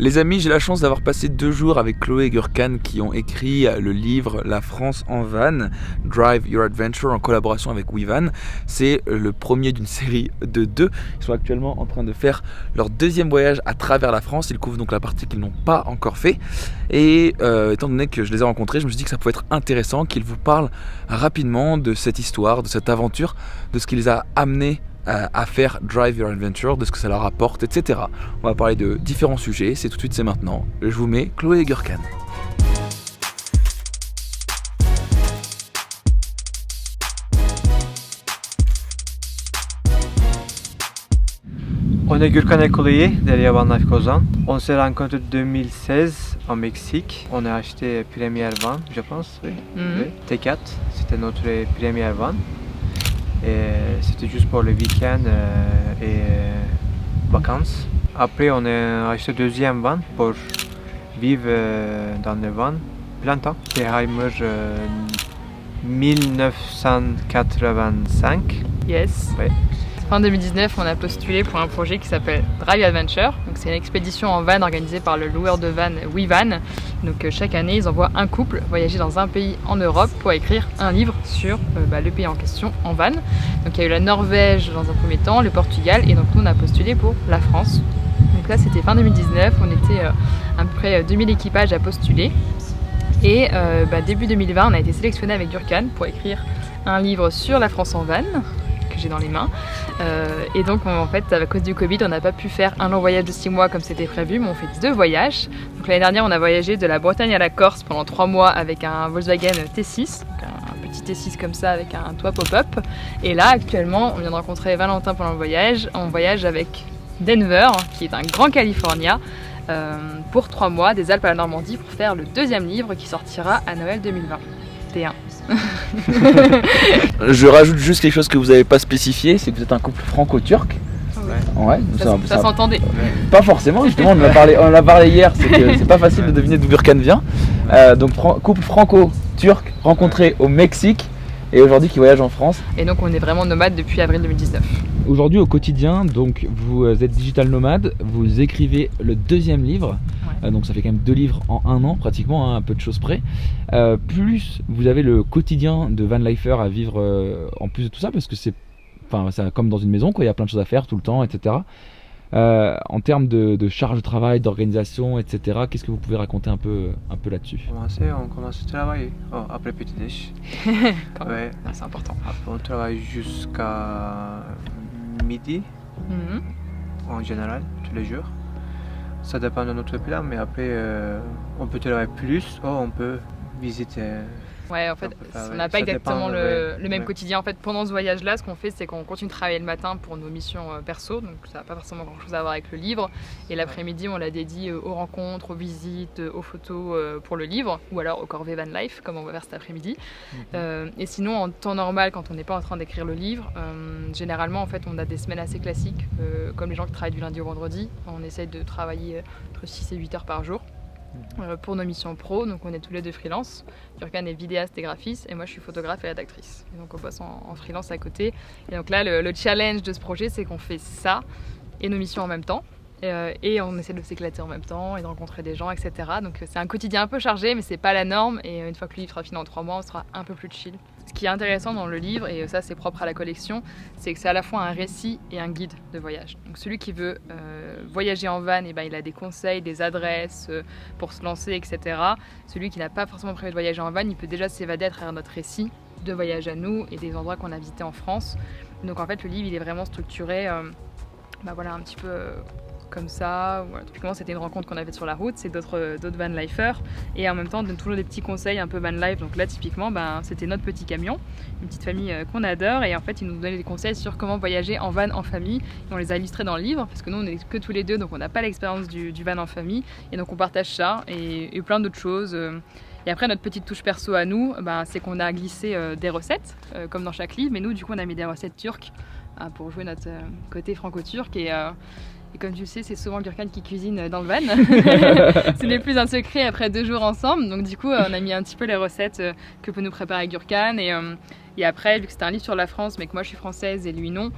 Les amis, j'ai la chance d'avoir passé 2 jours avec Chloé et Gurkan qui ont écrit le livre La France en van, Drive Your Adventure en collaboration avec WeVan. C'est le premier d'une série de 2. Ils sont actuellement en train de faire leur 2e voyage à travers la France. Ils couvrent donc la partie qu'ils n'ont pas encore fait. Et étant donné que je les ai rencontrés, je me suis dit que ça pouvait être intéressant qu'ils vous parlent rapidement de cette histoire, de cette aventure, de ce qui les a amenés à faire Drive Your Adventure, de ce que ça leur apporte, etc. On va parler de différents sujets, c'est tout de suite, c'est maintenant. Je vous mets Chloé et Gurkan. On est Gurkan et Chloé derrière Van Life Kozan. On s'est rencontrés en 2016 au Mexique. On a acheté première van, je pense, oui. Oui. T4, c'était notre première van. Et c'était juste pour le week-end et vacances. Après, on a acheté deuxième van pour vivre dans le van plein temps. Beheimer 1985. Yes. Ouais. Fin 2019, on a postulé pour un projet qui s'appelle Drive Adventure. Donc, c'est une expédition en van organisée par le loueur de van WeVan. Donc, chaque année, ils envoient un couple voyager dans un pays en Europe pour écrire un livre sur le pays en question en van. Donc, il y a eu la Norvège dans un premier temps, le Portugal, et donc nous, on a postulé pour la France. Donc là, c'était fin 2019, on était à peu près 2000 équipages à postuler. Et début 2020, on a été sélectionné avec Gurkan pour écrire un livre sur la France en van, que j'ai dans les mains. Et donc en fait à cause du Covid on n'a pas pu faire un long voyage de 6 mois comme c'était prévu, mais on fait 2 voyages. Donc l'année dernière on a voyagé de la Bretagne à la Corse pendant 3 mois avec un Volkswagen T6, donc un petit T6 comme ça avec un toit pop-up. Et là actuellement on vient de rencontrer Valentin pendant le voyage. On voyage avec Denver qui est un grand Californien pour 3 mois des Alpes à la Normandie pour faire le 2e livre qui sortira à Noël 2021. Je rajoute juste quelque chose que vous n'avez pas spécifié, c'est que vous êtes un couple franco-turc. Ouais, ça s'entendait. Pas forcément, justement, on en a parlé hier, c'est que c'est pas facile de deviner d'où Gurkan vient. Donc couple franco-turc rencontré au Mexique et aujourd'hui qui voyage en France. Et donc on est vraiment nomade depuis avril 2019. Aujourd'hui au quotidien, donc vous êtes digital nomade, vous écrivez le 2e livre. Ouais. Donc ça fait quand même 2 livres en 1 an pratiquement, hein, à peu de choses près. Plus vous avez le quotidien de van lifer à vivre en plus de tout ça, parce que c'est comme dans une maison, quoi. Il y a plein de choses à faire tout le temps, etc. En termes de charge de travail, d'organisation, etc. Qu'est-ce que vous pouvez raconter un peu là-dessus? On commence à travailler après petit déj. Ouais. C'est important. Après, on travaille jusqu'à midi, en général, tous les jours. Ça dépend de notre plan, mais après, on peut travailler plus ou on peut visiter. Ouais, en fait, on n'a pas exactement le même quotidien. En fait, pendant ce voyage-là, ce qu'on fait, c'est qu'on continue de travailler le matin pour nos missions perso, donc ça n'a pas forcément grand-chose à voir avec le livre. Et l'après-midi, on l'a dédié aux rencontres, aux visites, aux photos pour le livre, ou alors au corvée van life, comme on va faire cet après-midi. Et sinon, en temps normal, quand on n'est pas en train d'écrire le livre, généralement, en fait, on a des semaines assez classiques, comme les gens qui travaillent du lundi au vendredi. On essaye de travailler entre 6 et 8 heures par jour. Pour nos missions pro, donc on est tous les 2 freelance. Gurkan est vidéaste et graphiste et moi je suis photographe et rédactrice. Et donc on bosse en freelance à côté. Et donc là le challenge de ce projet c'est qu'on fait ça et nos missions en même temps. Et on essaie de s'éclater en même temps et de rencontrer des gens, etc. Donc c'est un quotidien un peu chargé mais c'est pas la norme et une fois que le livre sera fini en 3 mois on sera un peu plus chill. Ce qui est intéressant dans le livre, et ça c'est propre à la collection, c'est que c'est à la fois un récit et un guide de voyage. Donc celui qui veut voyager en van, il a des conseils, des adresses pour se lancer, etc. Celui qui n'a pas forcément prévu de voyager en van, il peut déjà s'évader à travers notre récit de voyage à nous et des endroits qu'on a visités en France. Donc en fait le livre il est vraiment structuré un petit peu comme ça. Voilà. Typiquement, c'était une rencontre qu'on avait sur la route, c'est d'autres van lifers et en même temps on donne toujours des petits conseils un peu van life. Donc là typiquement c'était notre petit camion, une petite famille qu'on adore et en fait ils nous donnaient des conseils sur comment voyager en van en famille et on les a illustrés dans le livre parce que nous on est que tous les 2 donc on n'a pas l'expérience du van en famille et donc on partage ça et plein d'autres choses. Et après notre petite touche perso à nous, c'est qu'on a glissé des recettes comme dans chaque livre, mais nous du coup on a mis des recettes turques pour jouer notre côté franco-turc Et comme tu le sais, c'est souvent Gürkan qui cuisine dans le van. Ce n'est plus un secret après 2 jours ensemble. Donc du coup, on a mis un petit peu les recettes que peut nous préparer Gürkan. Et après, vu que c'était un livre sur la France, mais que moi je suis française et lui non,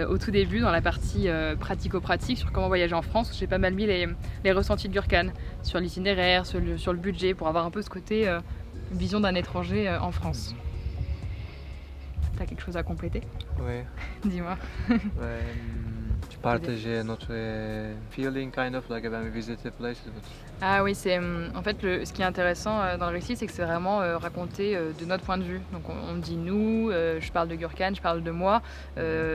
au tout début, dans la partie pratico-pratique sur comment voyager en France, j'ai pas mal mis les ressentis de Gürkan sur l'itinéraire, sur le budget, pour avoir un peu ce côté vision d'un étranger en France. T'as quelque chose à compléter? Oui. Dis-moi. Tu partageais notre feeling, kind of, like when we visited places. Ah oui, c'est en fait ce qui est intéressant dans le récit, c'est que c'est vraiment raconté de notre point de vue. Donc on dit nous, je parle de Gürkan, je parle de moi.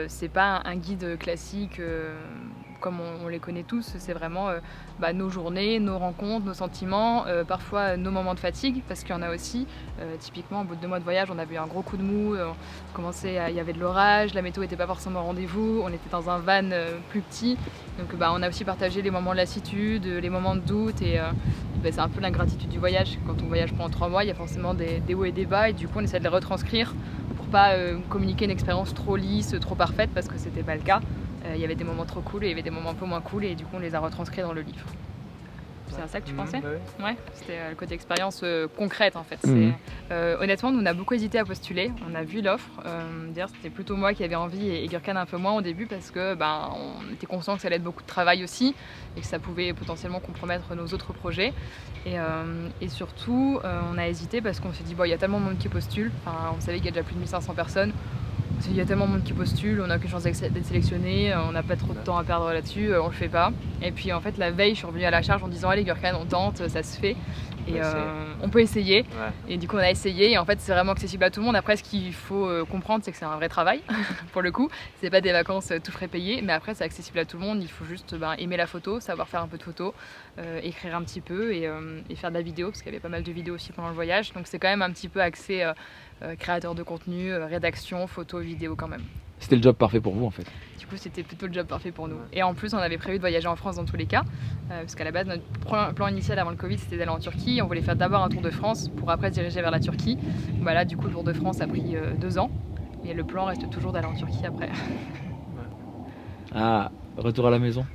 C'est pas un guide classique comme on les connaît tous. C'est vraiment nos journées, nos rencontres, nos sentiments, parfois nos moments de fatigue, parce qu'il y en a aussi. Typiquement, au bout de 2 mois de voyage, on avait eu un gros coup de mou. Il y avait de l'orage, la météo n'était pas forcément au rendez-vous. On était dans un van plus petit. Donc on a aussi partagé les moments de lassitude, les moments de doute et c'est un peu l'ingratitude du voyage. Quand on voyage pendant 3 mois, il y a forcément des hauts et des bas et du coup on essaie de les retranscrire pour pas communiquer une expérience trop lisse, trop parfaite parce que c'était pas le cas. Il y avait des moments trop cool et il y avait des moments un peu moins cool et du coup on les a retranscrits dans le livre. C'est à ça que tu pensais? Ouais, c'était le côté expérience concrète en fait. Honnêtement, nous on a beaucoup hésité à postuler. On a vu l'offre. D'ailleurs, c'était plutôt moi qui avais envie et Gürkan un peu moins au début parce que on était conscient que ça allait être beaucoup de travail aussi et que ça pouvait potentiellement compromettre nos autres projets. Et surtout, on a hésité parce qu'on s'est dit il y a tellement de monde qui postule. On savait qu'il y a déjà plus de 1500 personnes. Il y a tellement de monde qui postule, on n'a aucune chance d'être sélectionné, on n'a pas trop de temps à perdre là-dessus, on le fait pas. Et puis en fait la veille je suis revenue à la charge en disant allez Gürkan on tente, ça se fait. Et on peut essayer. Ouais. Et du coup on a essayé et en fait c'est vraiment accessible à tout le monde. Après ce qu'il faut comprendre c'est que c'est un vrai travail pour le coup. C'est pas des vacances tout frais payés, mais après c'est accessible à tout le monde. Il faut juste aimer la photo, savoir faire un peu de photos, écrire un petit peu et faire de la vidéo parce qu'il y avait pas mal de vidéos aussi pendant le voyage. Donc c'est quand même un petit peu axé créateur de contenu, rédaction, photo, vidéo quand même. C'était le job parfait pour vous en fait. Du coup c'était plutôt le job parfait pour nous. Et en plus on avait prévu de voyager en France dans tous les cas, parce qu'à la base notre plan initial avant le Covid c'était d'aller en Turquie. On voulait faire d'abord un tour de France pour après se diriger vers la Turquie. Là du coup le tour de France a pris 2 ans et le plan reste toujours d'aller en Turquie après. Ah, retour à la maison.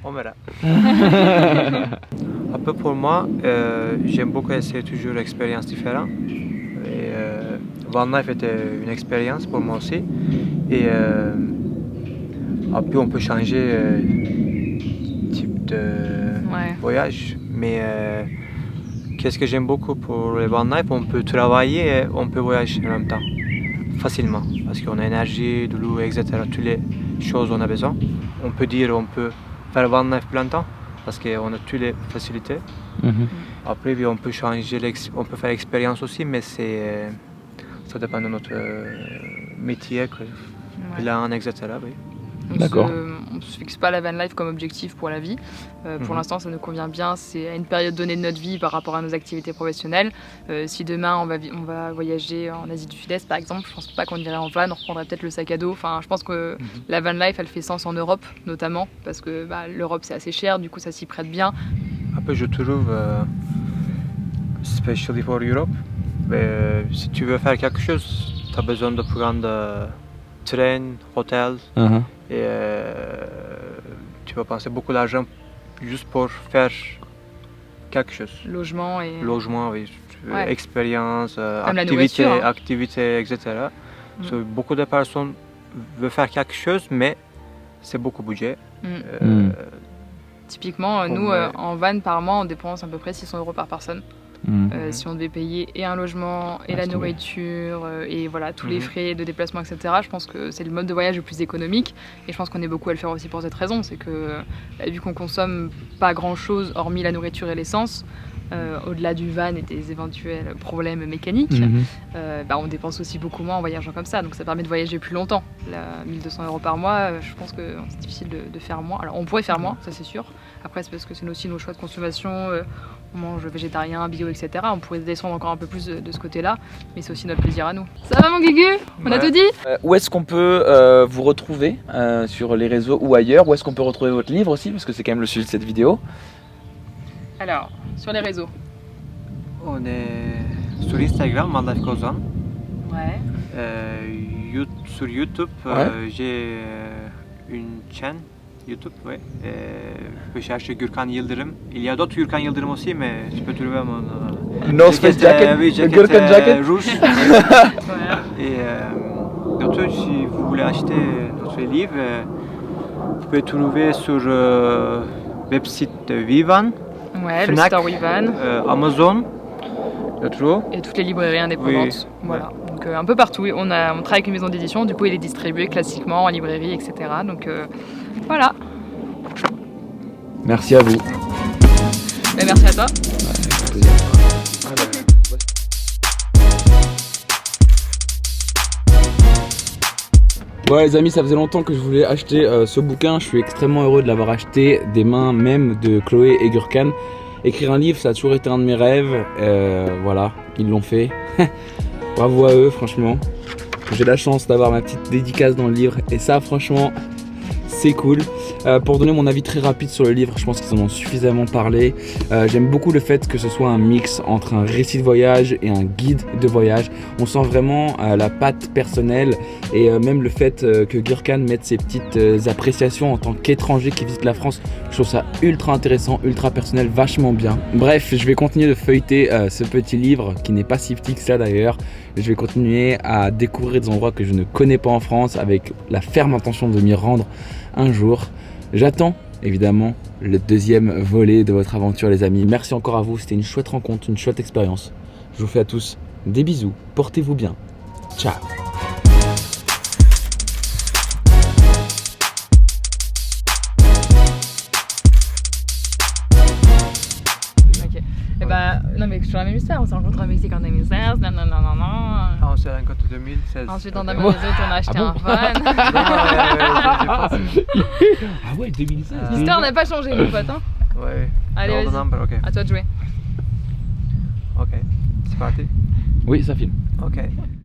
On verra. Un peu pour moi, j'aime beaucoup essayer toujours l'expérience différente. Et Van Life était une expérience pour moi aussi. Et après on peut changer type de voyage. Mais qu'est-ce que j'aime beaucoup pour les Van Life, on peut travailler et on peut voyager en même temps. Facilement. Parce qu'on a énergie, de l'eau, etc. Toutes les choses on a besoin. On peut dire on peut faire Van Life plein temps. Parce qu'on a toutes les facilités. Après, on peut changer, on peut faire l'expérience aussi, mais ça dépend de notre métier, plan, etc. Oui. D'accord. On ne se fixe pas la van life comme objectif pour la vie. Pour l'instant, ça nous convient bien. C'est à une période donnée de notre vie par rapport à nos activités professionnelles. Si demain on va voyager en Asie du Sud-Est, par exemple, je pense pas qu'on irait en van. On reprendrait peut-être le sac à dos. Enfin, je pense que la van life, elle fait sens en Europe, notamment parce que l'Europe c'est assez cher. Du coup, ça s'y prête bien. Après, je trouve, especially for Europe, si tu veux faire quelque chose, tu as besoin de prendre train, hôtel. Et tu vas penser beaucoup d'argent juste pour faire quelque chose. Logement, oui. Expérience, activité, etc. Beaucoup de personnes veulent faire quelque chose, mais c'est beaucoup de budget. Typiquement, nous, en van par mois, on dépense à peu près 600 € par personne. Si on devait payer et un logement, et la nourriture, et voilà, tous les frais de déplacement, etc. Je pense que c'est le mode de voyage le plus économique. Et je pense qu'on est beaucoup à le faire aussi pour cette raison. C'est que vu qu'on consomme pas grand-chose, hormis la nourriture et l'essence, au-delà du van et des éventuels problèmes mécaniques, on dépense aussi beaucoup moins en voyageant comme ça. Donc ça permet de voyager plus longtemps. Là, 1200 € par mois, je pense que c'est difficile de faire moins. Alors on pourrait faire moins, ça c'est sûr. Après c'est parce que c'est aussi nos choix de consommation. On mange végétarien, bio, etc. On pourrait descendre encore un peu plus de ce côté-là, mais c'est aussi notre plaisir à nous. Ça va mon Gugu? On a tout dit? Où est-ce qu'on peut vous retrouver sur les réseaux ou ailleurs? Où est-ce qu'on peut retrouver votre livre aussi? Parce que c'est quand même le sujet de cette vidéo. Alors, sur les réseaux. On est sur Instagram, Van Life Kozan. Ouais. Sur YouTube, j'ai une chaîne YouTube, oui. Je peux chercher Gürkan Yıldırım. Il y a d'autres Gürkan Yıldırım aussi, mais je peux trouver mon... North Face jacket, oui, le Gürkan jacket. Rouge. Voilà. Et d'autres, si vous voulez acheter notre livre, vous pouvez trouver sur web site Vivan, Ouais, le Fnac, store Wivan Amazon, d'autres. et toutes les librairies indépendantes. Oui. Voilà. Donc un peu partout. On travaille avec une maison d'édition, du coup il est distribué classiquement en librairie, etc. Donc voilà. Merci à vous. Merci à toi. Bon les amis, ça faisait longtemps que je voulais acheter ce bouquin. Je suis extrêmement heureux de l'avoir acheté des mains même de Chloé et Gürkan. Écrire un livre, ça a toujours été un de mes rêves. Voilà, ils l'ont fait. Bravo à eux, franchement. J'ai la chance d'avoir ma petite dédicace dans le livre. Et ça, franchement, c'est cool. Pour donner mon avis très rapide sur le livre, je pense qu'ils en ont suffisamment parlé. J'aime beaucoup le fait que ce soit un mix entre un récit de voyage et un guide de voyage. On sent vraiment la patte personnelle et même le fait que Gürkan mette ses petites appréciations en tant qu'étranger qui visite la France. Je trouve ça ultra intéressant, ultra personnel, vachement bien. Bref, je vais continuer de feuilleter ce petit livre qui n'est pas si petit que ça d'ailleurs. Je vais continuer à découvrir des endroits que je ne connais pas en France avec la ferme intention de m'y rendre un jour. J'attends évidemment le deuxième volet de votre aventure les amis. Merci encore à vous, c'était une chouette rencontre, une chouette expérience. Je vous fais à tous des bisous, portez-vous bien. Ciao. Et bah, non mais sur la même histoire, on s'est rencontrés au Mexique en 2016, non. Ah, on s'est rencontrés en 2016. Ensuite en 2018 on a acheté un van. Ah ouais, 2016. L'histoire n'a pas changé mon pote hein. Ouais. Allez vas-y, Okay. à toi de jouer. Ok, c'est parti. Oui, ça filme. Ok.